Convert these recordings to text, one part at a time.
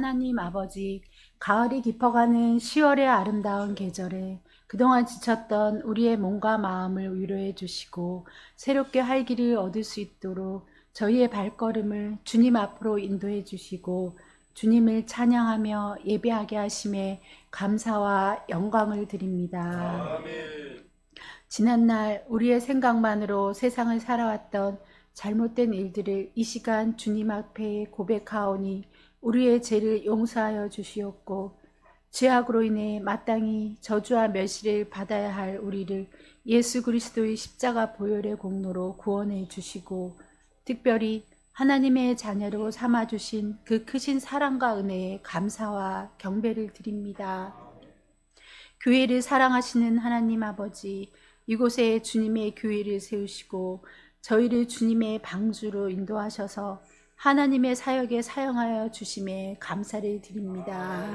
하나님 아버지, 가을이 깊어가는 10월의 아름다운 계절에 그동안 지쳤던 우리의 몸과 마음을 위로해 주시고 새롭게 활기를 얻을 수 있도록 저희의 발걸음을 주님 앞으로 인도해 주시고 주님을 찬양하며 예배하게 하심에 감사와 영광을 드립니다. 아멘. 지난날 우리의 생각만으로 세상을 살아왔던 잘못된 일들을 이 시간 주님 앞에 고백하오니 우리의 죄를 용서하여 주시옵고 죄악으로 인해 마땅히 저주와 멸시를 받아야 할 우리를 예수 그리스도의 십자가 보혈의 공로로 구원해 주시고 특별히 하나님의 자녀로 삼아주신 그 크신 사랑과 은혜에 감사와 경배를 드립니다. 교회를 사랑하시는 하나님 아버지, 이곳에 주님의 교회를 세우시고 저희를 주님의 방주로 인도하셔서 하나님의 사역에 사용하여 주심에 감사를 드립니다.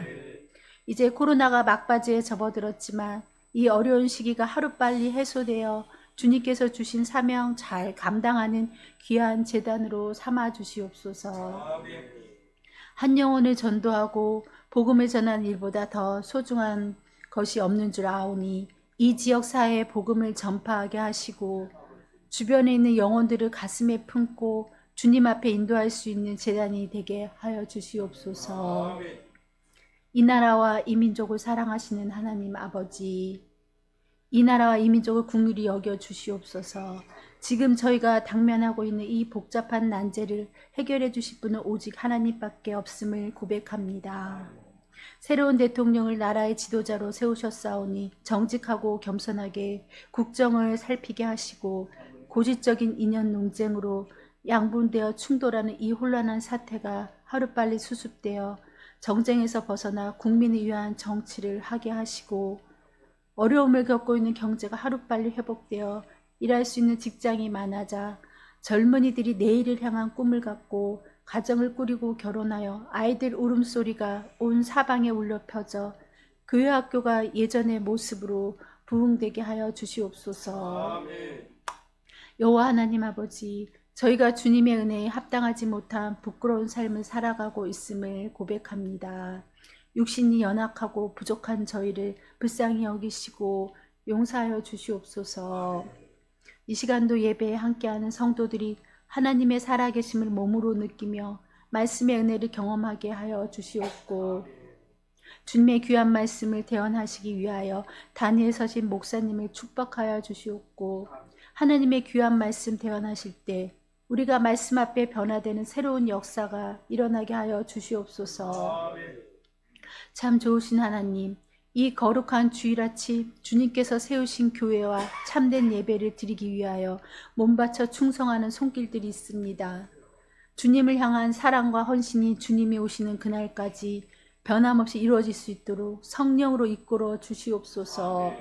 이제 코로나가 막바지에 접어들었지만 이 어려운 시기가 하루빨리 해소되어 주님께서 주신 사명 잘 감당하는 귀한 재단으로 삼아 주시옵소서. 한 영혼을 전도하고 복음을 전하는 일보다 더 소중한 것이 없는 줄 아오니 이 지역 사회에 복음을 전파하게 하시고 주변에 있는 영혼들을 가슴에 품고 주님 앞에 인도할 수 있는 재단이 되게 하여 주시옵소서. 이 나라와 이 민족을 사랑하시는 하나님 아버지, 이 나라와 이 민족을 긍휼히 여겨 주시옵소서. 지금 저희가 당면하고 있는 이 복잡한 난제를 해결해 주실 분은 오직 하나님밖에 없음을 고백합니다. 새로운 대통령을 나라의 지도자로 세우셨사오니 정직하고 겸손하게 국정을 살피게 하시고 고질적인 이념 논쟁으로 양분되어 충돌하는 이 혼란한 사태가 하루빨리 수습되어 정쟁에서 벗어나 국민을 위한 정치를 하게 하시고 어려움을 겪고 있는 경제가 하루빨리 회복되어 일할 수 있는 직장이 많아져 젊은이들이 내일을 향한 꿈을 갖고 가정을 꾸리고 결혼하여 아이들 울음소리가 온 사방에 울려 퍼져 교회 학교가 예전의 모습으로 부흥되게 하여 주시옵소서. 여호와 하나님 아버지, 저희가 주님의 은혜에 합당하지 못한 부끄러운 삶을 살아가고 있음을 고백합니다. 육신이 연약하고 부족한 저희를 불쌍히 여기시고 용서하여 주시옵소서. 이 시간도 예배에 함께하는 성도들이 하나님의 살아계심을 몸으로 느끼며 말씀의 은혜를 경험하게 하여 주시옵고 주님의 귀한 말씀을 대언하시기 위하여 단위에 서신 목사님을 축복하여 주시옵고 하나님의 귀한 말씀 대언하실 때 우리가 말씀 앞에 변화되는 새로운 역사가 일어나게 하여 주시옵소서. 참 좋으신 하나님, 이 거룩한 주일 아침 주님께서 세우신 교회와 참된 예배를 드리기 위하여 몸바쳐 충성하는 손길들이 있습니다. 주님을 향한 사랑과 헌신이 주님이 오시는 그날까지 변함없이 이루어질 수 있도록 성령으로 이끌어 주시옵소서.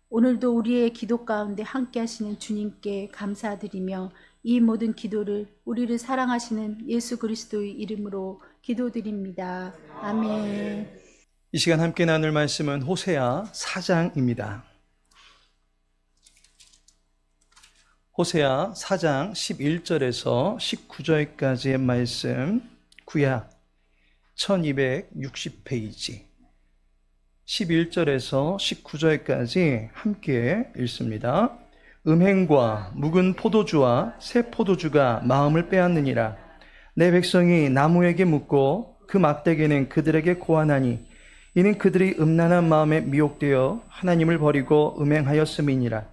오늘도 우리의 기도 가운데 함께 하시는 주님께 감사드리며 이 모든 기도를 우리를 사랑하시는 예수 그리스도의 이름으로 기도드립니다. 아멘. 이 시간 함께 나눌 말씀은 호세아 4장입니다. 호세아 4장 11절에서 19절까지의 말씀, 구약 1260페이지 11절에서 19절까지 함께 읽습니다. 음행과 묵은 포도주와 새 포도주가 마음을 빼앗느니라. 내 백성이 나무에게 묻고 그 막대기는 그들에게 고하나니 이는 그들이 음란한 마음에 미혹되어 하나님을 버리고 음행하였음이니라.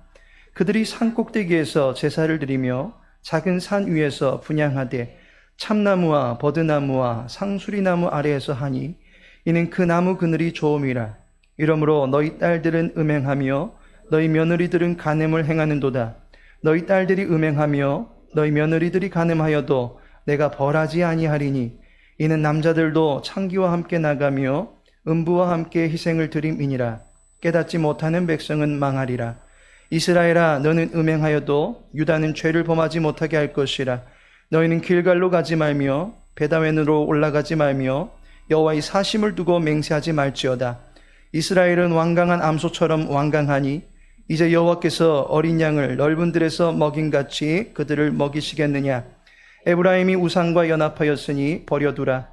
그들이 산 꼭대기에서 제사를 드리며 작은 산 위에서 분향하되 참나무와 버드나무와 상수리나무 아래에서 하니 이는 그 나무 그늘이 좋음이라. 이러므로 너희 딸들은 음행하며 너희 며느리들은 간음을 행하는도다. 너희 딸들이 음행하며 너희 며느리들이 간음하여도 내가 벌하지 아니하리니 이는 남자들도 창기와 함께 나가며 음부와 함께 희생을 드림이니라. 깨닫지 못하는 백성은 망하리라. 이스라엘아, 너는 음행하여도 유다는 죄를 범하지 못하게 할 것이라. 너희는 길갈로 가지 말며 베다웬으로 올라가지 말며 여호와의 사심을 두고 맹세하지 말지어다. 이스라엘은 완강한 암소처럼 완강하니 이제 여호와께서 어린 양을 넓은 들에서 먹인같이 그들을 먹이시겠느냐. 에브라임이 우상과 연합하였으니 버려두라.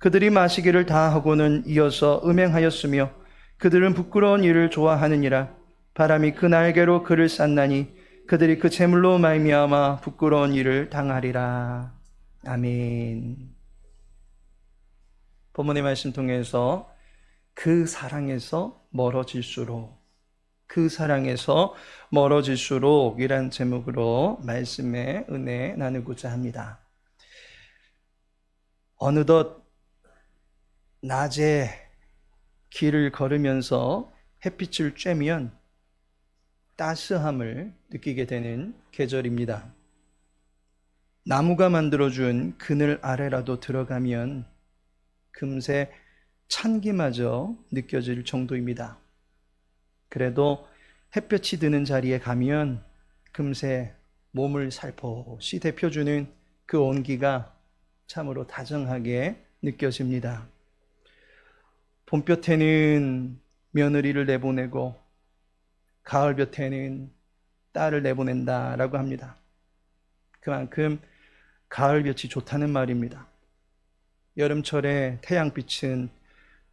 그들이 마시기를 다 하고는 이어서 음행하였으며 그들은 부끄러운 일을 좋아하느니라. 바람이 그 날개로 그를 쌌나니 그들이 그 재물로 말미암아 부끄러운 일을 당하리라. 아멘. 본문의 말씀 통해서 그 사랑에서 멀어질수록, 그 사랑에서 멀어질수록 이란 제목으로 말씀의 은혜 나누고자 합니다. 어느덧 낮에 길을 걸으면서 햇빛을 쬐면 따스함을 느끼게 되는 계절입니다. 나무가 만들어준 그늘 아래라도 들어가면 금세 찬기마저 느껴질 정도입니다. 그래도 햇볕이 드는 자리에 가면 금세 몸을 살포시 데펴주는 그 온기가 참으로 다정하게 느껴집니다. 봄볕에는 며느리를 내보내고 가을볕에는 딸을 내보낸다라고 합니다. 그만큼 가을볕이 좋다는 말입니다. 여름철에 태양빛은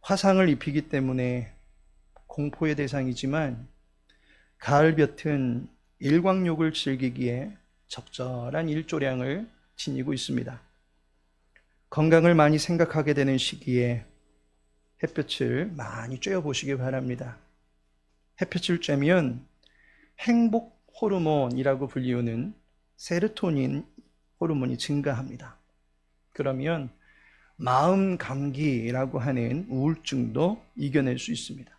화상을 입히기 때문에 공포의 대상이지만 가을볕은 일광욕을 즐기기에 적절한 일조량을 지니고 있습니다. 건강을 많이 생각하게 되는 시기에 햇볕을 많이 쬐어보시기 바랍니다. 햇볕을 쬐면 행복 호르몬이라고 불리우는 세로토닌 호르몬이 증가합니다. 그러면 마음 감기라고 하는 우울증도 이겨낼 수 있습니다.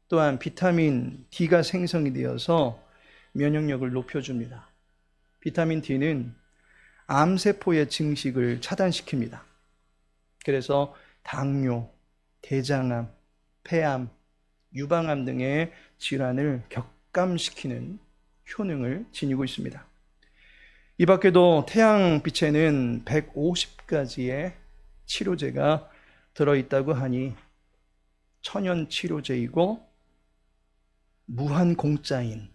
또한 비타민 D가 생성이 되어서 면역력을 높여줍니다. 비타민 D는 암세포의 증식을 차단시킵니다. 그래서 당뇨, 대장암, 폐암, 유방암 등의 질환을 격감시키는 효능을 지니고 있습니다. 이 밖에도 태양빛에는 150가지의 치료제가 들어있다고 하니 천연 치료제이고 무한 공짜인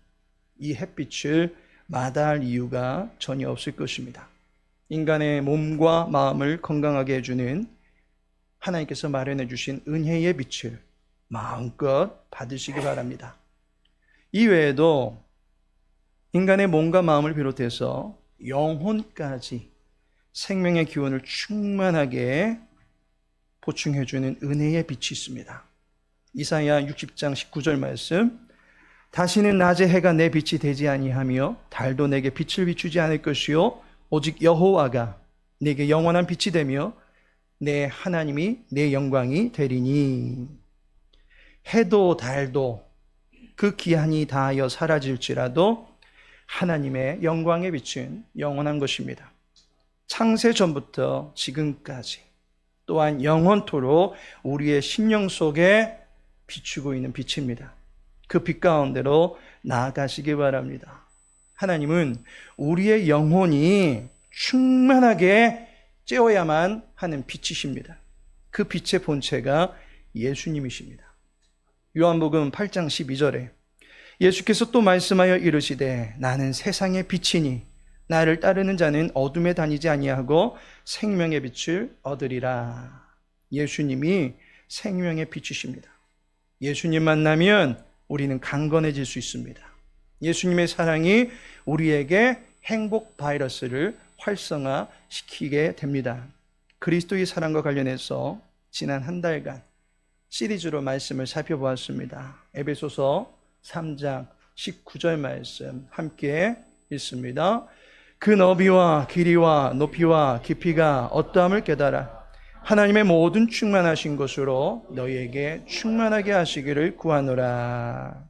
이 햇빛을 마다할 이유가 전혀 없을 것입니다. 인간의 몸과 마음을 건강하게 해주는 하나님께서 마련해 주신 은혜의 빛을 마음껏 받으시기 바랍니다. 이외에도 인간의 몸과 마음을 비롯해서 영혼까지 생명의 기운을 충만하게 보충해주는 은혜의 빛이 있습니다. 이사야 60장 19절 말씀, 다시는 낮에 해가 내 빛이 되지 아니하며 달도 내게 빛을 비추지 않을 것이요 오직 여호와가 내게 영원한 빛이 되며 내 하나님이 내 영광이 되리니. 해도 달도 그 기한이 다하여 사라질지라도 하나님의 영광의 빛은 영원한 것입니다. 창세 전부터 지금까지 또한 영원토록 우리의 심령 속에 비추고 있는 빛입니다. 그 빛 가운데로 나아가시기 바랍니다. 하나님은 우리의 영혼이 충만하게 쬐어야만 하는 빛이십니다. 그 빛의 본체가 예수님이십니다. 요한복음 8장 12절에 예수께서 또 말씀하여 이르시되 나는 세상의 빛이니 나를 따르는 자는 어둠에 다니지 아니하고 생명의 빛을 얻으리라. 예수님이 생명의 빛이십니다. 예수님 만나면 우리는 강건해질 수 있습니다. 예수님의 사랑이 우리에게 행복 바이러스를 활성화시키게 됩니다. 그리스도의 사랑과 관련해서 지난 한 달간 시리즈로 말씀을 살펴보았습니다. 에베소서 3장 19절 말씀 함께 읽습니다. 그 너비와 길이와 높이와 깊이가 어떠함을 깨달아 하나님의 모든 충만하신 것으로 너희에게 충만하게 하시기를 구하노라.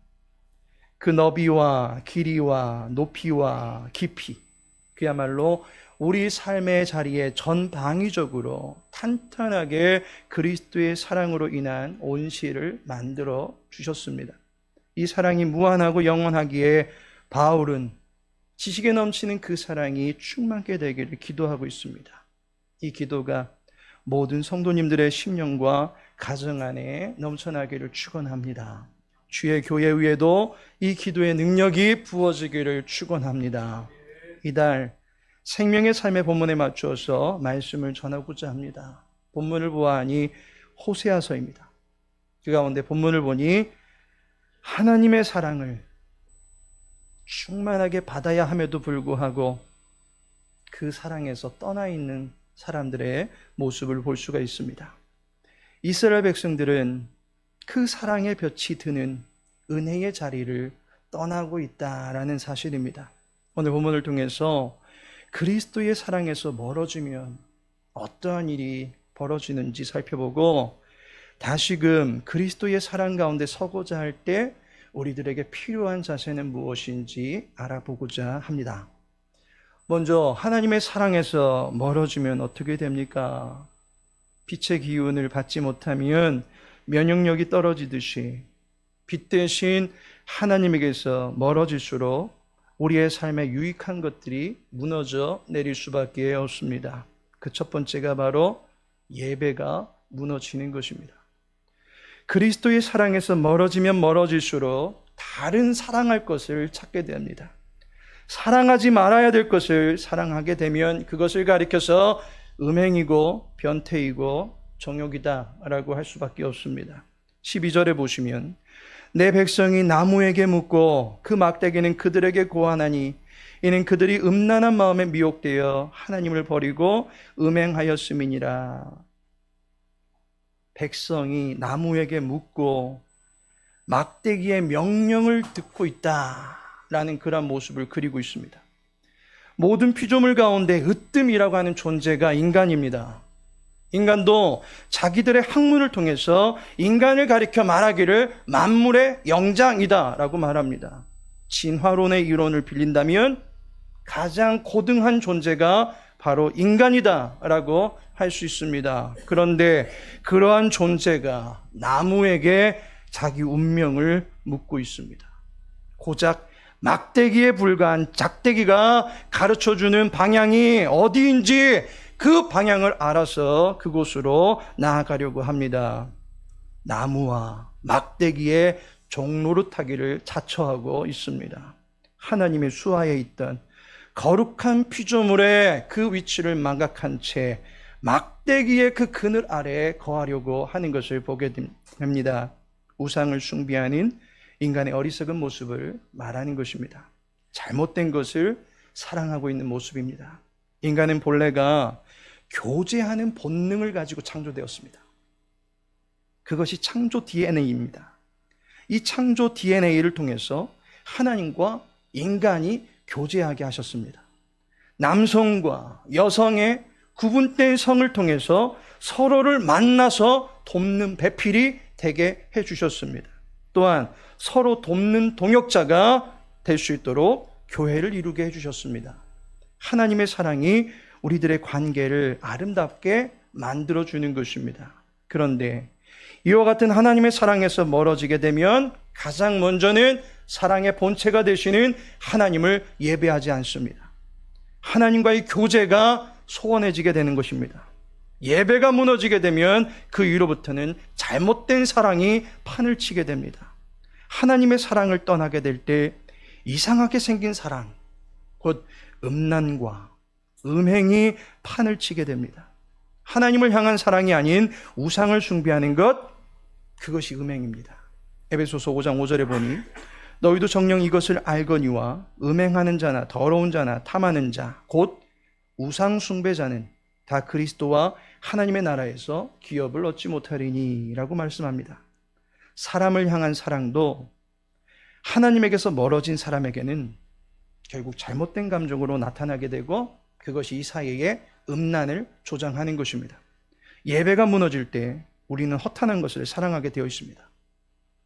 그 너비와 길이와 높이와 깊이, 그야말로 우리 삶의 자리에 전방위적으로 탄탄하게 그리스도의 사랑으로 인한 온실을 만들어 주셨습니다. 이 사랑이 무한하고 영원하기에 바울은 지식에 넘치는 그 사랑이 충만케 되기를 기도하고 있습니다. 이 기도가 모든 성도님들의 심령과 가정 안에 넘쳐나기를 축원합니다. 주의 교회 위에도 이 기도의 능력이 부어지기를 축원합니다. 이달 생명의 삶의 본문에 맞추어서 말씀을 전하고자 합니다. 본문을 보아하니 호세아서입니다. 그 가운데 본문을 보니 하나님의 사랑을 충만하게 받아야 함에도 불구하고 그 사랑에서 떠나 있는 사람들의 모습을 볼 수가 있습니다. 이스라엘 백성들은 그 사랑의 볕이 드는 은혜의 자리를 떠나고 있다라는 사실입니다. 오늘 본문을 통해서 그리스도의 사랑에서 멀어지면 어떠한 일이 벌어지는지 살펴보고 다시금 그리스도의 사랑 가운데 서고자 할 때 우리들에게 필요한 자세는 무엇인지 알아보고자 합니다. 먼저 하나님의 사랑에서 멀어지면 어떻게 됩니까? 빛의 기운을 받지 못하면 면역력이 떨어지듯이 빛 대신 하나님에게서 멀어질수록 우리의 삶에 유익한 것들이 무너져 내릴 수밖에 없습니다. 그 첫 번째가 바로 예배가 무너지는 것입니다. 그리스도의 사랑에서 멀어지면 멀어질수록 다른 사랑할 것을 찾게 됩니다. 사랑하지 말아야 될 것을 사랑하게 되면 그것을 가리켜서 음행이고 변태이고 정욕이다라고 할 수밖에 없습니다. 12절에 보시면 내 백성이 나무에게 묻고 그 막대기는 그들에게 고하나니 이는 그들이 음란한 마음에 미혹되어 하나님을 버리고 음행하였음이니라. 백성이 나무에게 묻고 막대기의 명령을 듣고 있다라는 그런 모습을 그리고 있습니다. 모든 피조물 가운데 으뜸이라고 하는 존재가 인간입니다. 인간도 자기들의 학문을 통해서 인간을 가리켜 말하기를 만물의 영장이다라고 말합니다. 진화론의 이론을 빌린다면 가장 고등한 존재가 바로 인간이다라고 할 수 있습니다. 그런데 그러한 존재가 나무에게 자기 운명을 묻고 있습니다. 고작 막대기에 불과한 작대기가 가르쳐주는 방향이 어디인지 그 방향을 알아서 그곳으로 나아가려고 합니다. 나무와 막대기의 종노릇하기를 자처하고 있습니다. 하나님의 수하에 있던 거룩한 피조물의 그 위치를 망각한 채 막대기의 그 그늘 아래에 거하려고 하는 것을 보게 됩니다. 우상을 숭배하는 인간의 어리석은 모습을 말하는 것입니다. 잘못된 것을 사랑하고 있는 모습입니다. 인간은 본래가 교제하는 본능을 가지고 창조되었습니다. 그것이 창조 DNA입니다. 이 창조 DNA를 통해서 하나님과 인간이 교제하게 하셨습니다. 남성과 여성의 구분된 성을 통해서 서로를 만나서 돕는 배필이 되게 해주셨습니다. 또한 서로 돕는 동역자가 될 수 있도록 교회를 이루게 해주셨습니다. 하나님의 사랑이 우리들의 관계를 아름답게 만들어주는 것입니다. 그런데 이와 같은 하나님의 사랑에서 멀어지게 되면 가장 먼저는 사랑의 본체가 되시는 하나님을 예배하지 않습니다. 하나님과의 교제가 소원해지게 되는 것입니다. 예배가 무너지게 되면 그 이후로부터는 잘못된 사랑이 판을 치게 됩니다. 하나님의 사랑을 떠나게 될 때 이상하게 생긴 사랑, 곧 음란과 음행이 판을 치게 됩니다. 하나님을 향한 사랑이 아닌 우상을 숭배하는 것, 그것이 음행입니다. 에베소서 5장 5절에 보니 너희도 정녕 이것을 알거니와 음행하는 자나 더러운 자나 탐하는 자 곧 우상 숭배자는 다 그리스도와 하나님의 나라에서 기업을 얻지 못하리니 라고 말씀합니다. 사람을 향한 사랑도 하나님에게서 멀어진 사람에게는 결국 잘못된 감정으로 나타나게 되고 그것이 이 사이에 음란을 조장하는 것입니다. 예배가 무너질 때 우리는 허탄한 것을 사랑하게 되어 있습니다.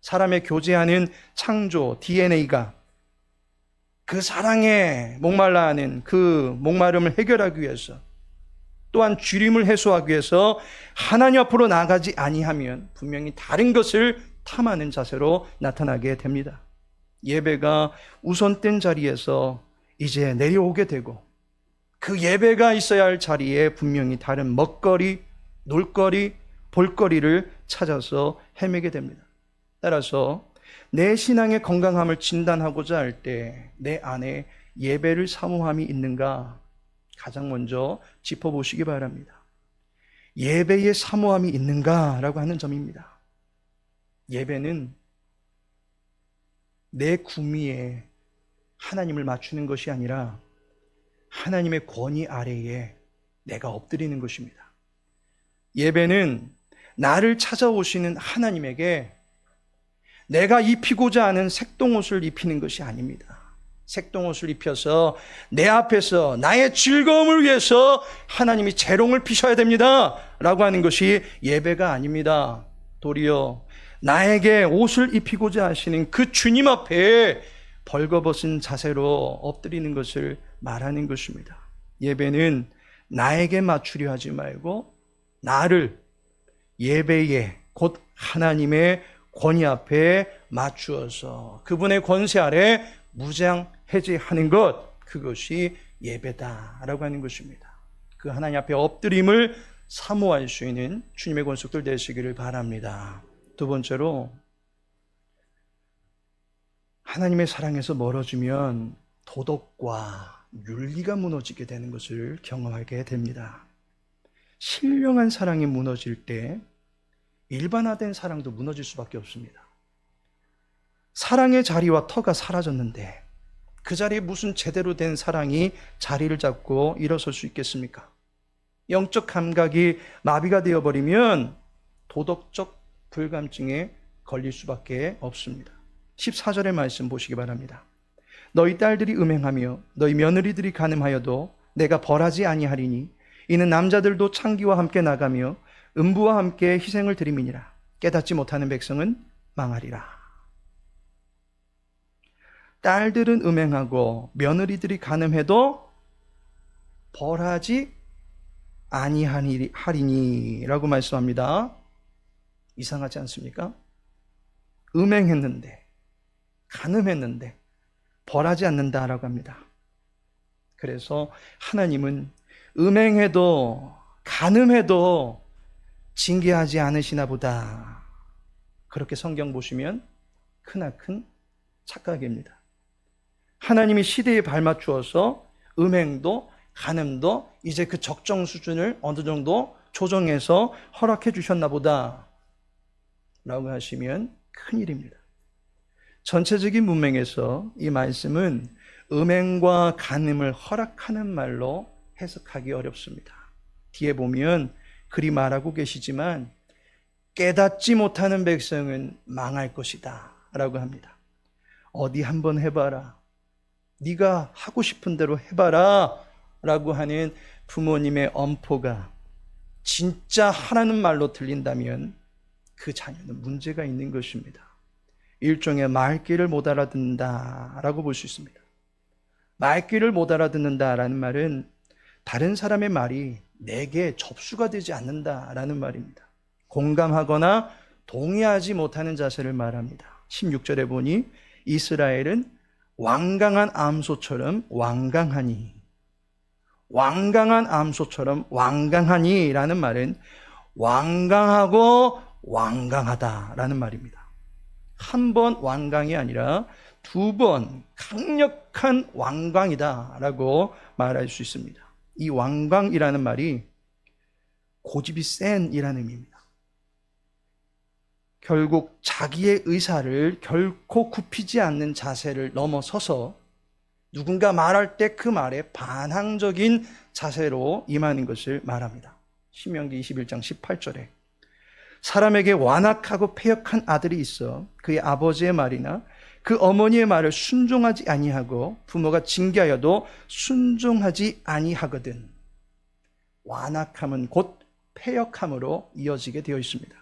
사람의 교제하는 창조 DNA가 그 사랑에 목말라 하는 그 목마름을 해결하기 위해서 또한 주림을 해소하기 위해서 하나님 앞으로 나아가지 아니하면 분명히 다른 것을 탐하는 자세로 나타나게 됩니다. 예배가 우선된 자리에서 이제 내려오게 되고 그 예배가 있어야 할 자리에 분명히 다른 먹거리, 놀거리, 볼거리를 찾아서 헤매게 됩니다. 따라서 내 신앙의 건강함을 진단하고자 할 때 내 안에 예배를 사모함이 있는가 가장 먼저 짚어보시기 바랍니다. 예배의 사모함이 있는가라고 하는 점입니다. 예배는 내 구미에 하나님을 맞추는 것이 아니라 하나님의 권위 아래에 내가 엎드리는 것입니다. 예배는 나를 찾아오시는 하나님에게 내가 입히고자 하는 색동옷을 입히는 것이 아닙니다. 색동옷을 입혀서 내 앞에서 나의 즐거움을 위해서 하나님이 재롱을 피셔야 됩니다 라고 하는 것이 예배가 아닙니다. 도리어 나에게 옷을 입히고자 하시는 그 주님 앞에 벌거벗은 자세로 엎드리는 것을 말하는 것입니다. 예배는 나에게 맞추려 하지 말고 나를 예배에 곧 하나님의 권위 앞에 맞추어서 그분의 권세 아래 무장해제하는 것, 그것이 예배다라고 하는 것입니다. 그 하나님 앞에 엎드림을 사모할 수 있는 주님의 권속들 되시기를 바랍니다. 두 번째로, 하나님의 사랑에서 멀어지면 도덕과 윤리가 무너지게 되는 것을 경험하게 됩니다. 신령한 사랑이 무너질 때 일반화된 사랑도 무너질 수밖에 없습니다. 사랑의 자리와 터가 사라졌는데 그 자리에 무슨 제대로 된 사랑이 자리를 잡고 일어설 수 있겠습니까? 영적 감각이 마비가 되어버리면 도덕적 불감증에 걸릴 수밖에 없습니다. 14절의 말씀 보시기 바랍니다. 너희 딸들이 음행하며 너희 며느리들이 간음하여도 내가 벌하지 아니하리니 이는 남자들도 창기와 함께 나가며 음부와 함께 희생을 드림이니라. 깨닫지 못하는 백성은 망하리라. 딸들은 음행하고 며느리들이 간음해도 벌하지 아니하리니 라고 말씀합니다. 이상하지 않습니까? 음행했는데 간음했는데 벌하지 않는다라고 합니다. 그래서 하나님은 음행해도 간음해도 징계하지 않으시나 보다, 그렇게 성경 보시면 크나큰 착각입니다. 하나님이 시대에 발맞추어서 음행도 간음도 이제 그 적정 수준을 어느 정도 조정해서 허락해 주셨나 보다 라고 하시면 큰일입니다. 전체적인 문맥에서 이 말씀은 음행과 간음을 허락하는 말로 해석하기 어렵습니다. 뒤에 보면 그리 말하고 계시지만 깨닫지 못하는 백성은 망할 것이다 라고 합니다. 어디 한번 해봐라, 네가 하고 싶은 대로 해봐라 라고 하는 부모님의 엄포가 진짜 하라는 말로 들린다면 그 자녀는 문제가 있는 것입니다. 일종의 말귀를 못 알아듣는다라고 볼 수 있습니다. 말귀를 못 알아듣는다라는 말은 다른 사람의 말이 내게 접수가 되지 않는다라는 말입니다. 공감하거나 동의하지 못하는 자세를 말합니다. 16절에 보니 이스라엘은 완강한 암소처럼 완강하니, 완강한 암소처럼 완강하니 라는 말은 완강하고 완강하다라는 말입니다. 한 번 완강이 아니라 두 번 강력한 완강이다라고 말할 수 있습니다. 이 완강이라는 말이 고집이 센 이라는 의미입니다. 결국 자기의 의사를 결코 굽히지 않는 자세를 넘어서서 누군가 말할 때 그 말에 반항적인 자세로 임하는 것을 말합니다. 신명기 21장 18절에 사람에게 완악하고 패역한 아들이 있어 그의 아버지의 말이나 그 어머니의 말을 순종하지 아니하고 부모가 징계하여도 순종하지 아니하거든. 완악함은 곧 패역함으로 이어지게 되어 있습니다.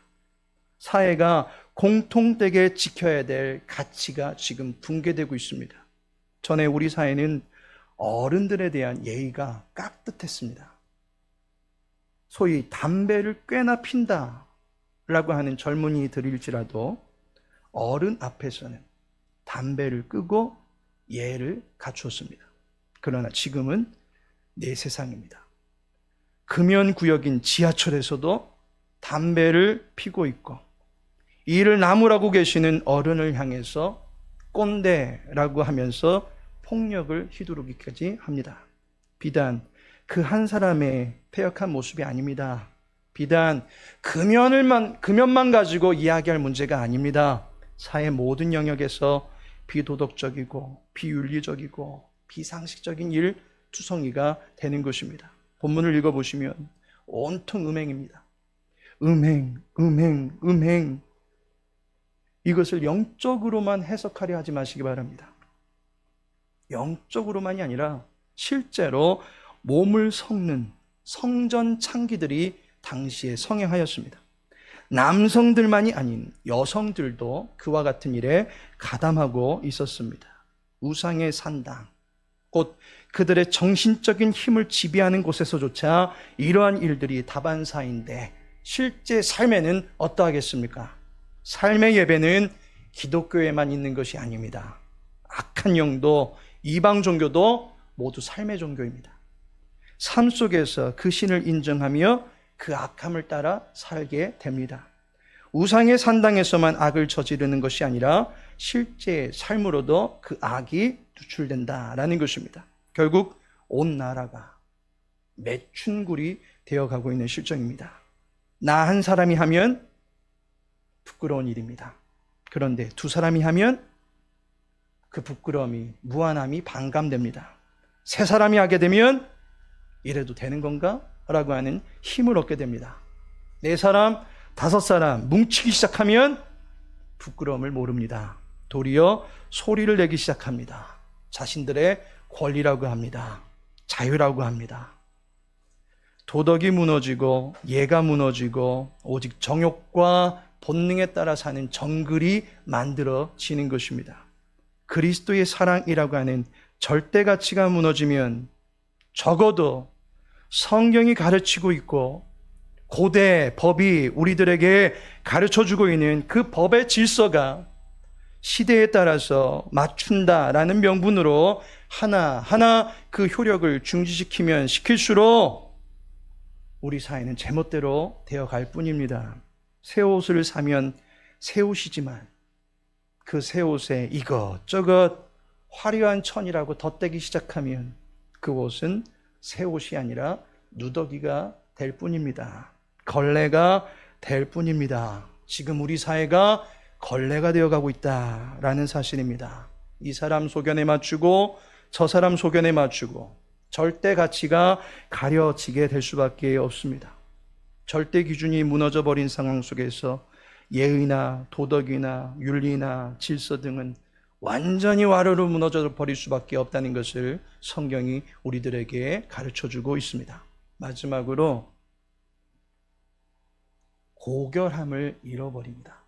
사회가 공통되게 지켜야 될 가치가 지금 붕괴되고 있습니다. 전에 우리 사회는 어른들에 대한 예의가 깍듯했습니다. 소위 담배를 꽤나 핀다 라고 하는 젊은이들일지라도 어른 앞에서는 담배를 끄고 예를 갖추었습니다. 그러나 지금은 내 세상입니다. 금연구역인 지하철에서도 담배를 피고 있고 이를 나무라고 계시는 어른을 향해서 꼰대라고 하면서 폭력을 휘두르기까지 합니다. 비단 그 한 사람의 패역한 모습이 아닙니다. 비단 금연만 가지고 이야기할 문제가 아닙니다. 사회 모든 영역에서 비도덕적이고 비윤리적이고 비상식적인 일 투성이가 되는 것입니다. 본문을 읽어보시면 온통 음행입니다. 음행. 이것을 영적으로만 해석하려 하지 마시기 바랍니다. 영적으로만이 아니라 실제로 몸을 섞는 성전 창기들이 당시에 성행하였습니다. 남성들만이 아닌 여성들도 그와 같은 일에 가담하고 있었습니다. 우상의 산당, 곧 그들의 정신적인 힘을 지배하는 곳에서조차 이러한 일들이 다반사인데 실제 삶에는 어떠하겠습니까? 삶의 예배는 기독교에만 있는 것이 아닙니다. 악한 영도 이방 종교도 모두 삶의 종교입니다. 삶 속에서 그 신을 인정하며 그 악함을 따라 살게 됩니다. 우상의 산당에서만 악을 저지르는 것이 아니라 실제 삶으로도 그 악이 누출된다라는 것입니다. 결국 온 나라가 매춘굴이 되어가고 있는 실정입니다. 나 한 사람이 하면 부끄러운 일입니다. 그런데 두 사람이 하면 그 부끄러움이, 무안함이 반감됩니다. 세 사람이 하게 되면 이래도 되는 건가? 라고 하는 힘을 얻게 됩니다. 네 사람, 다섯 사람 뭉치기 시작하면 부끄러움을 모릅니다. 도리어 소리를 내기 시작합니다. 자신들의 권리라고 합니다. 자유라고 합니다. 도덕이 무너지고 예가 무너지고 오직 정욕과 본능에 따라 사는 정글이 만들어지는 것입니다. 그리스도의 사랑이라고 하는 절대 가치가 무너지면 적어도 성경이 가르치고 있고 고대 법이 우리들에게 가르쳐주고 있는 그 법의 질서가 시대에 따라서 맞춘다라는 명분으로 하나하나 그 효력을 중지시키면 시킬수록 우리 사회는 제멋대로 되어갈 뿐입니다. 새 옷을 사면 새 옷이지만 그 새 옷에 이것저것 화려한 천이라고 덧대기 시작하면 그 옷은 새 옷이 아니라 누더기가 될 뿐입니다. 걸레가 될 뿐입니다. 지금 우리 사회가 걸레가 되어가고 있다라는 사실입니다. 이 사람 소견에 맞추고 저 사람 소견에 맞추고 절대 가치가 가려지게 될 수밖에 없습니다. 절대 기준이 무너져 버린 상황 속에서 예의나 도덕이나 윤리나 질서 등은 완전히 와르르 무너져 버릴 수밖에 없다는 것을 성경이 우리들에게 가르쳐주고 있습니다. 마지막으로 고결함을 잃어버립니다.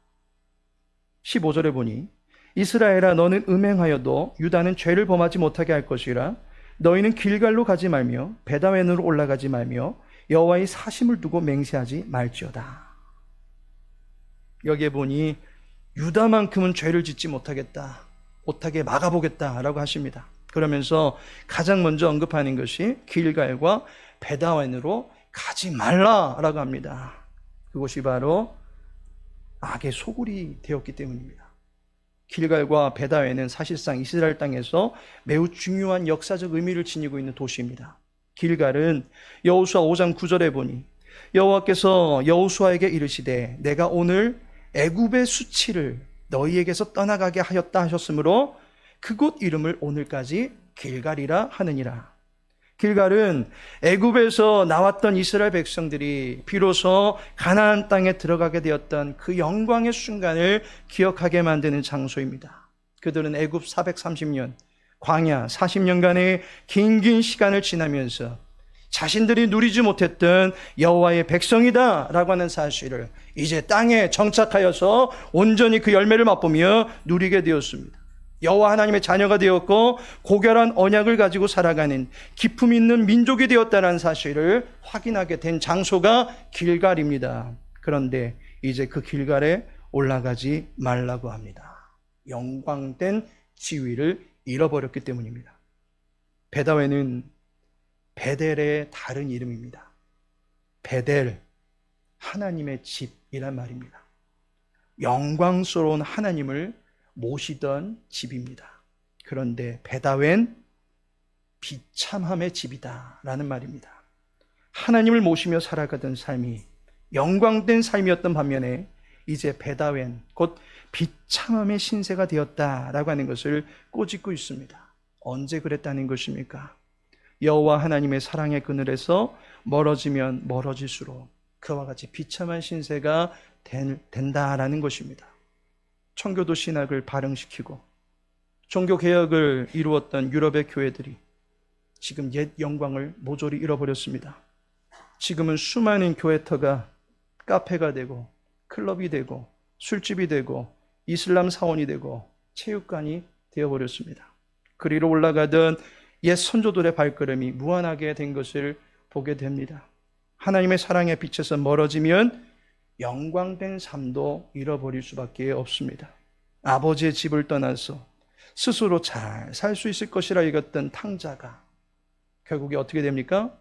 15절에 보니 이스라엘아 너는 음행하여도 유다는 죄를 범하지 못하게 할 것이라 너희는 길갈로 가지 말며 베다웬으로 올라가지 말며 여호와의 사심을 두고 맹세하지 말지어다. 여기에 보니 유다만큼은 죄를 짓지 못하겠다, 못하게 막아보겠다라고 하십니다. 그러면서 가장 먼저 언급하는 것이 길갈과 베다웬으로 가지 말라라고 합니다. 그것이 바로 악의 소굴이 되었기 때문입니다. 길갈과 베다웬은 사실상 이스라엘 땅에서 매우 중요한 역사적 의미를 지니고 있는 도시입니다. 길갈은 여호수아 5장 9절에 보니 여호와께서 여호수아에게 이르시되 내가 오늘 애굽의 수치를 너희에게서 떠나가게 하였다 하셨으므로 그곳 이름을 오늘까지 길갈이라 하느니라. 길갈은 애굽에서 나왔던 이스라엘 백성들이 비로소 가나안 땅에 들어가게 되었던 그 영광의 순간을 기억하게 만드는 장소입니다. 그들은 애굽 430년, 광야 40년간의 긴 시간을 지나면서 자신들이 누리지 못했던 여호와의 백성이다라고 하는 사실을 이제 땅에 정착하여서 온전히 그 열매를 맛보며 누리게 되었습니다. 여호와 하나님의 자녀가 되었고 고결한 언약을 가지고 살아가는 기품 있는 민족이 되었다는 사실을 확인하게 된 장소가 길갈입니다. 그런데 이제 그 길갈에 올라가지 말라고 합니다. 영광된 지위를 잃어버렸기 때문입니다. 베다웬은 베델의 다른 이름입니다. 베델, 하나님의 집이란 말입니다. 영광스러운 하나님을 모시던 집입니다. 그런데 베다웬 비참함의 집이다 라는 말입니다. 하나님을 모시며 살아가던 삶이 영광된 삶이었던 반면에 이제 베다웬, 곧 비참함의 신세가 되었다라고 하는 것을 꼬집고 있습니다. 언제 그랬다는 것입니까? 여호와 하나님의 사랑의 그늘에서 멀어지면 멀어질수록 그와 같이 비참한 신세가 된다라는 것입니다. 청교도 신학을 발흥시키고 종교개혁을 이루었던 유럽의 교회들이 지금 옛 영광을 모조리 잃어버렸습니다. 지금은 수많은 교회터가 카페가 되고 클럽이 되고 술집이 되고 이슬람 사원이 되고 체육관이 되어버렸습니다. 그 위로 올라가던 옛 선조들의 발걸음이 무한하게 된 것을 보게 됩니다. 하나님의 사랑의 빛에서 멀어지면 영광된 삶도 잃어버릴 수밖에 없습니다. 아버지의 집을 떠나서 스스로 잘 살 수 있을 것이라 여겼던 탕자가 결국에 어떻게 됩니까?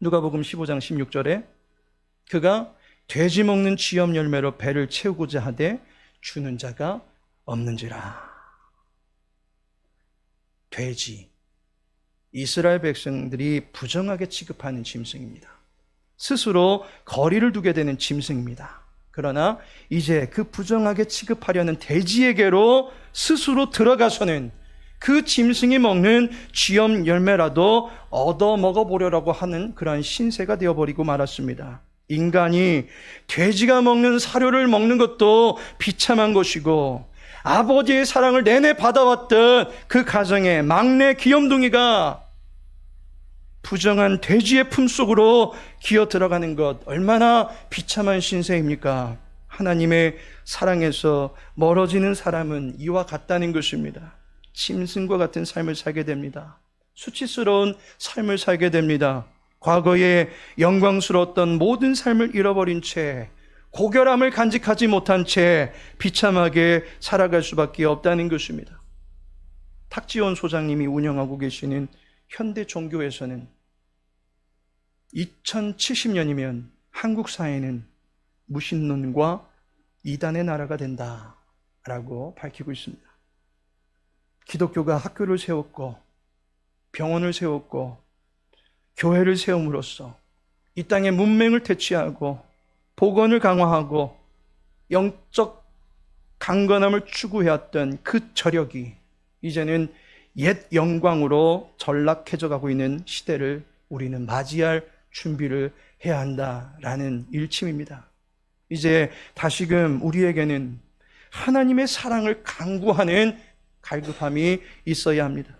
누가복음 15장 16절에 그가 돼지 먹는 쥐염 열매로 배를 채우고자 하되 주는 자가 없는지라. 돼지, 이스라엘 백성들이 부정하게 취급하는 짐승입니다. 스스로 거리를 두게 되는 짐승입니다. 그러나 이제 그 부정하게 취급하려는 돼지에게로 스스로 들어가서는 그 짐승이 먹는 쥐염 열매라도 얻어 먹어보려고 하는 그러한 신세가 되어버리고 말았습니다. 인간이 돼지가 먹는 사료를 먹는 것도 비참한 것이고 아버지의 사랑을 내내 받아왔던 그 가정의 막내 귀염둥이가 부정한 돼지의 품속으로 기어 들어가는 것 얼마나 비참한 신세입니까? 하나님의 사랑에서 멀어지는 사람은 이와 같다는 것입니다. 짐승과 같은 삶을 살게 됩니다. 수치스러운 삶을 살게 됩니다. 과거에 영광스러웠던 모든 삶을 잃어버린 채 고결함을 간직하지 못한 채 비참하게 살아갈 수밖에 없다는 것입니다. 탁지원 소장님이 운영하고 계시는 현대 종교에서는 2070년이면 한국 사회는 무신론과 이단의 나라가 된다라고 밝히고 있습니다. 기독교가 학교를 세웠고 병원을 세웠고 교회를 세움으로써 이 땅의 문맹을 퇴치하고 복원을 강화하고 영적 강건함을 추구해왔던 그 저력이 이제는 옛 영광으로 전락해져 가고 있는 시대를 우리는 맞이할 준비를 해야 한다라는 일침입니다. 이제 다시금 우리에게는 하나님의 사랑을 강구하는 갈급함이 있어야 합니다.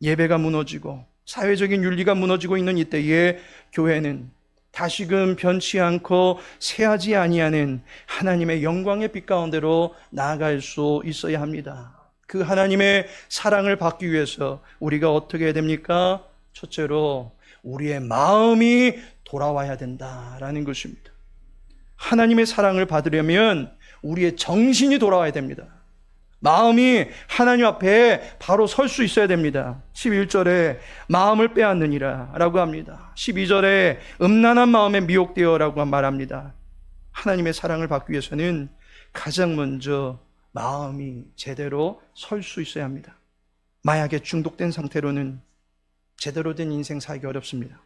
예배가 무너지고 사회적인 윤리가 무너지고 있는 이때에 교회는 다시금 변치 않고 새하지 아니하는 하나님의 영광의 빛 가운데로 나아갈 수 있어야 합니다. 그 하나님의 사랑을 받기 위해서 우리가 어떻게 해야 됩니까? 첫째로 우리의 마음이 돌아와야 된다라는 것입니다. 하나님의 사랑을 받으려면 우리의 정신이 돌아와야 됩니다. 마음이 하나님 앞에 바로 설 수 있어야 됩니다. 11절에 마음을 빼앗느니라 라고 합니다. 12절에 음란한 마음에 미혹되어 라고 말합니다. 하나님의 사랑을 받기 위해서는 가장 먼저 마음이 제대로 설 수 있어야 합니다. 마약에 중독된 상태로는 제대로 된 인생 살기 어렵습니다.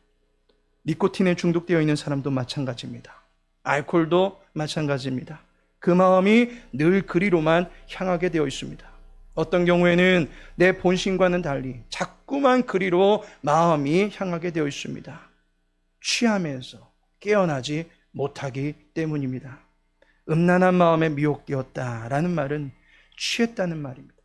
니코틴에 중독되어 있는 사람도 마찬가지입니다. 알코올도 마찬가지입니다. 그 마음이 늘 그리로만 향하게 되어 있습니다. 어떤 경우에는 내 본심과는 달리 자꾸만 그리로 마음이 향하게 되어 있습니다. 취하면서 깨어나지 못하기 때문입니다. 음란한 마음에 미혹되었다라는 말은 취했다는 말입니다.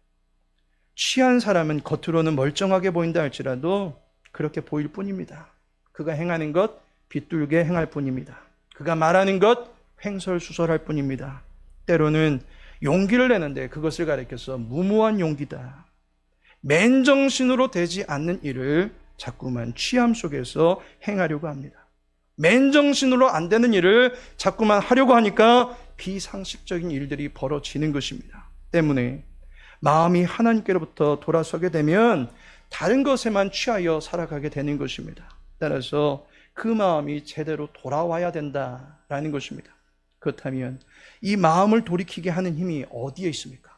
취한 사람은 겉으로는 멀쩡하게 보인다 할지라도 그렇게 보일 뿐입니다. 그가 행하는 것 비뚤게 행할 뿐입니다. 그가 말하는 것 횡설수설할 뿐입니다. 때로는 용기를 내는데 그것을 가리켜서 무모한 용기다. 맨정신으로 되지 않는 일을 자꾸만 취함 속에서 행하려고 합니다. 맨정신으로 안 되는 일을 자꾸만 하려고 하니까 비상식적인 일들이 벌어지는 것입니다. 때문에 마음이 하나님께로부터 돌아서게 되면 다른 것에만 취하여 살아가게 되는 것입니다. 따라서 그 마음이 제대로 돌아와야 된다라는 것입니다. 그렇다면 이 마음을 돌이키게 하는 힘이 어디에 있습니까?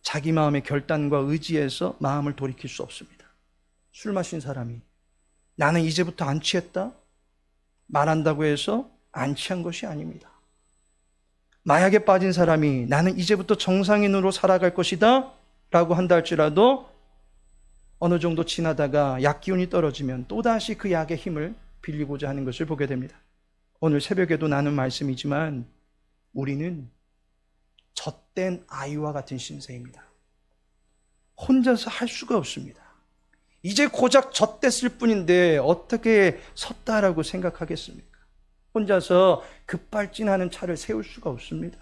자기 마음의 결단과 의지에서 마음을 돌이킬 수 없습니다. 술 마신 사람이 나는 이제부터 안 취했다? 말한다고 해서 안 취한 것이 아닙니다. 마약에 빠진 사람이 나는 이제부터 정상인으로 살아갈 것이다 라고 한다 할지라도 어느 정도 지나다가 약 기운이 떨어지면 또다시 그 약의 힘을 빌리고자 하는 것을 보게 됩니다. 오늘 새벽에도 나눈 말씀이지만 우리는 젖된 아이와 같은 신세입니다. 혼자서 할 수가 없습니다. 이제 고작 젖됐을 뿐인데 어떻게 섰다라고 생각하겠습니까? 혼자서 급발진하는 차를 세울 수가 없습니다.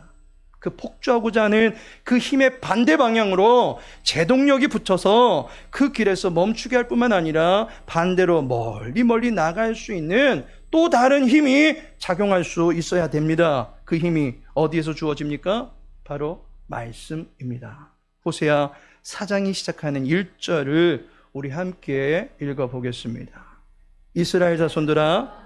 그 폭주하고자 하는 그 힘의 반대 방향으로 제동력이 붙어서 그 길에서 멈추게 할 뿐만 아니라 반대로 멀리 나갈 수 있는 또 다른 힘이 작용할 수 있어야 됩니다. 그 힘이 어디에서 주어집니까? 바로 말씀입니다. 호세아 4장이 시작하는 1절을 우리 함께 읽어보겠습니다. 이스라엘 자손들아,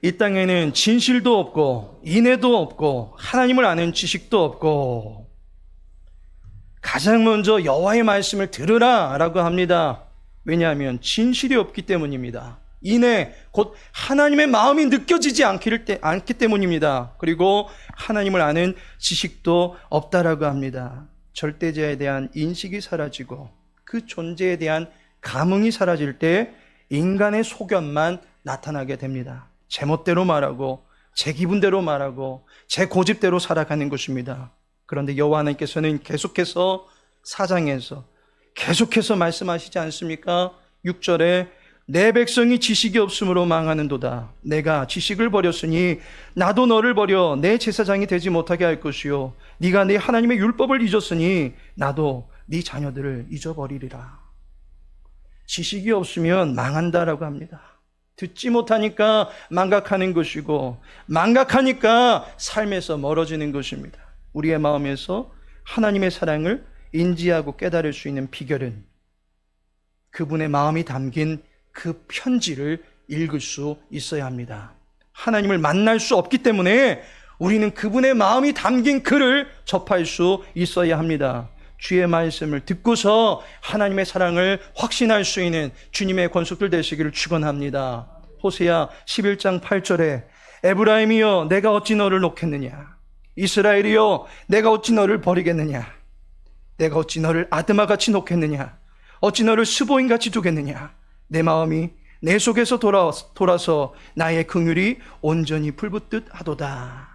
이 땅에는 진실도 없고 인애도 없고 하나님을 아는 지식도 없고, 가장 먼저 여호와의 말씀을 들으라 라고 합니다. 왜냐하면 진실이 없기 때문입니다. 인애, 곧 하나님의 마음이 느껴지지 않기 때문입니다. 그리고 하나님을 아는 지식도 없다라고 합니다. 절대자에 대한 인식이 사라지고 그 존재에 대한 감흥이 사라질 때 인간의 소견만 나타나게 됩니다. 제멋대로 말하고 제 기분대로 말하고 제 고집대로 살아가는 것입니다. 그런데 여호와 하나님께서는 계속해서 4장에서 계속해서 말씀하시지 않습니까? 6절에 내 백성이 지식이 없으므로 망하는도다. 내가 지식을 버렸으니 나도 너를 버려 내 제사장이 되지 못하게 할 것이요, 네가 네 하나님의 율법을 잊었으니 나도 네 자녀들을 잊어버리리라. 지식이 없으면 망한다라고 합니다. 듣지 못하니까 망각하는 것이고, 망각하니까 삶에서 멀어지는 것입니다. 우리의 마음에서 하나님의 사랑을 인지하고 깨달을 수 있는 비결은 그분의 마음이 담긴 그 편지를 읽을 수 있어야 합니다. 하나님을 만날 수 없기 때문에 우리는 그분의 마음이 담긴 글을 접할 수 있어야 합니다. 주의 말씀을 듣고서 하나님의 사랑을 확신할 수 있는 주님의 권속들 되시기를 축원합니다. 호세아 11장 8절에 에브라임이여 내가 어찌 너를 놓겠느냐, 이스라엘이여 내가 어찌 너를 버리겠느냐, 내가 어찌 너를 아드마같이 놓겠느냐, 어찌 너를 스보인같이 두겠느냐. 내 마음이 내 속에서 돌아서 나의 긍휼이 온전히 불붙듯 하도다.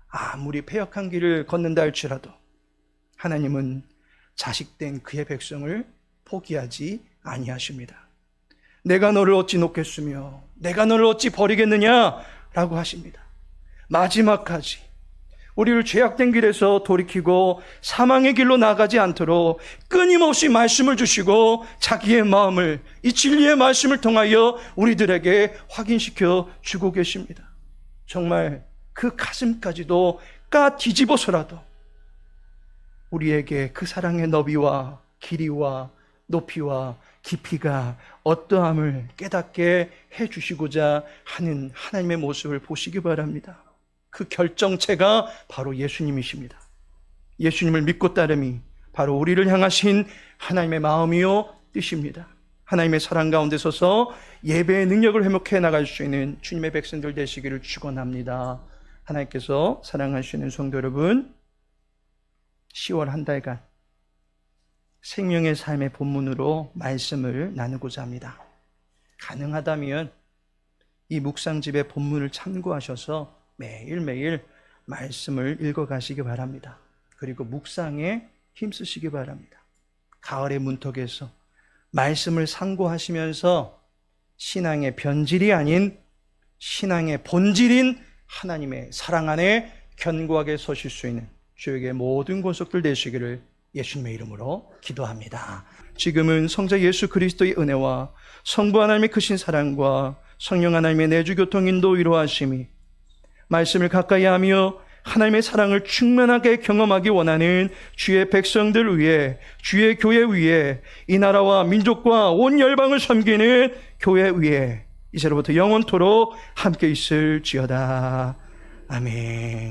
아무리 패역한 길을 걷는다 할지라도 하나님은 자식된 그의 백성을 포기하지 아니하십니다. 내가 너를 어찌 놓겠으며 내가 너를 어찌 버리겠느냐라고 하십니다. 마지막까지 우리를 죄악된 길에서 돌이키고 사망의 길로 나가지 않도록 끊임없이 말씀을 주시고 자기의 마음을 이 진리의 말씀을 통하여 우리들에게 확인시켜 주고 계십니다. 정말 그 가슴까지도 까 뒤집어서라도 우리에게 그 사랑의 너비와 길이와 높이와 깊이가 어떠함을 깨닫게 해주시고자 하는 하나님의 모습을 보시기 바랍니다. 그 결정체가 바로 예수님이십니다. 예수님을 믿고 따름이 바로 우리를 향하신 하나님의 마음이요 뜻입니다. 하나님의 사랑 가운데 서서 예배의 능력을 회복해 나갈 수 있는 주님의 백성들 되시기를 축원합니다. 하나님께서 사랑하시는 성도 여러분, 10월 한 달간 생명의 삶의 본문으로 말씀을 나누고자 합니다. 가능하다면 이 묵상집의 본문을 참고하셔서 매일매일 말씀을 읽어가시기 바랍니다. 그리고 묵상에 힘쓰시기 바랍니다. 가을의 문턱에서 말씀을 상고하시면서 신앙의 변질이 아닌 신앙의 본질인 하나님의 사랑 안에 견고하게 서실 수 있는 주에게 모든 권속들 되시기를 예수님의 이름으로 기도합니다. 지금은 성자 예수 그리스도의 은혜와 성부 하나님의 크신 사랑과 성령 하나님의 내주 교통 인도 위로하심이 말씀을 가까이 하며 하나님의 사랑을 충만하게 경험하기 원하는 주의 백성들 위해, 주의 교회 위에, 이 나라와 민족과 온 열방을 섬기는 교회 위에 이제로부터 영원토록 함께 있을지어다. 아멘.